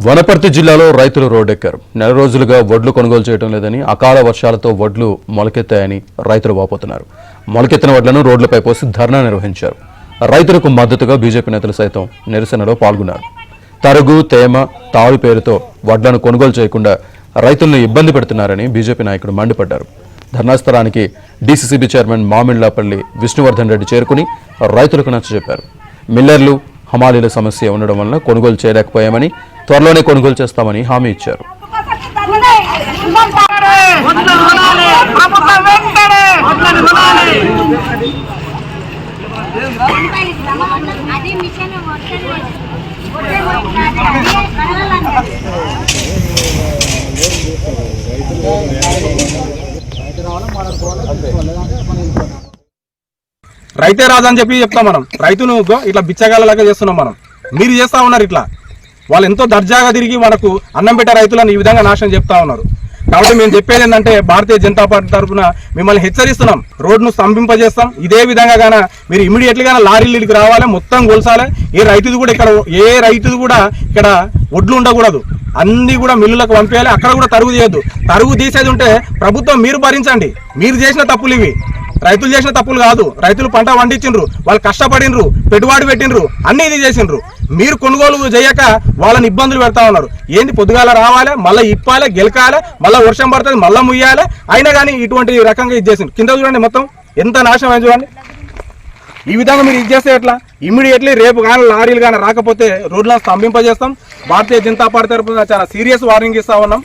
వనపర్తి జిల్లాలో రైతులు రోడ్డెక్కారు. నెల రోజులుగా వడ్లు కొనుగోలు చేయడం లేదని, అకాల వర్షాలతో వడ్లు మొలకెత్తాయని రైతులు వాపోతున్నారు. మొలకెత్తిన వడ్లను రోడ్లపై పోసి ధర్నా నిర్వహించారు. రైతులకు మద్దతుగా బీజేపీ నేతలు సైతం నిరసనలో పాల్గొన్నారు. తరుగు, తేమ, తాడు పేరుతో వడ్లను కొనుగోలు చేయకుండా రైతులను ఇబ్బంది పెడుతున్నారని బీజేపీ నాయకుడు మండిపడ్డారు. ధర్నాస్థలానికి డీసీసీబీ చైర్మన్ మామిళ్లపల్లి విష్ణువర్ధన్ రెడ్డి చేరుకుని రైతులకు నచ్చజెప్పారు. మిల్లర్లు, హమాలీల సమస్య ఉండడం వల్ల కొనుగోలు చేయలేకపోయామని, త్వరలోనే కొనుగోలు చేస్తామని హామీ ఇచ్చారు. రైతే రాదని చెప్పి చెప్తాం. మనం రైతును ఇట్లా బిచ్చగాళ్ళలాగా చేస్తున్నాం. మీరు చేస్తా ఉన్నారు. ఇట్లా వాళ్ళు ఎంతో దర్జాగా తిరిగి మనకు అన్నం పెట్టే రైతులను ఈ విధంగా నాశనం చెప్తా ఉన్నారు. కాబట్టి మేము చెప్పేది ఏంటంటే, భారతీయ జనతా పార్టీ తరఫున మిమ్మల్ని హెచ్చరిస్తున్నాం. రోడ్డును స్తంభింపజేస్తాం. ఇదే విధంగా మీరు ఇమీడియట్గా లారీలకి రావాలి, మొత్తం గొలుసాలి. ఏ రైతుది కూడా ఇక్కడ ఒడ్లు ఉండకూడదు. అన్ని కూడా మిల్లులకు పంపేయాలి. అక్కడ కూడా తరుగు చేయొద్దు. తరుగు తీసేది ఉంటే ప్రభుత్వం మీరు భరించండి. మీరు చేసిన తప్పులు ఇవి, రైతులు చేసిన తప్పులు కాదు. రైతులు పంట పండించిండ్రు, వాళ్ళు కష్టపడినరు, పెట్టుబడి పెట్టినరు, అన్ని ఇది చేసిండ్రు. మీరు కొనుగోలు చేయక వాళ్ళని ఇబ్బందులు పెడతా ఉన్నారు. ఏంది, పొద్దుగాల రావాలి, మళ్ళీ ఇప్పాలి, గెలకాలి, మళ్ళీ వర్షం పడుతుంది, మళ్ళీ ముయ్యాలి. అయినా కానీ ఇటువంటి రకంగా ఇది చేసిండ్రు. కింద చూడండి, మొత్తం ఎంత నాశనం అయింది చూడండి. ఈ విధంగా మీరు ఇది చేస్తే ఎట్లా? ఇమ్మీడియట్లీ రేపు కానీ లారీలు కానీ రాకపోతే రోడ్లను స్తంభింపజేస్తాం. భారతీయ జనతా పార్టీ తరఫున చాలా సీరియస్ వార్నింగ్ ఇస్తా ఉన్నాం.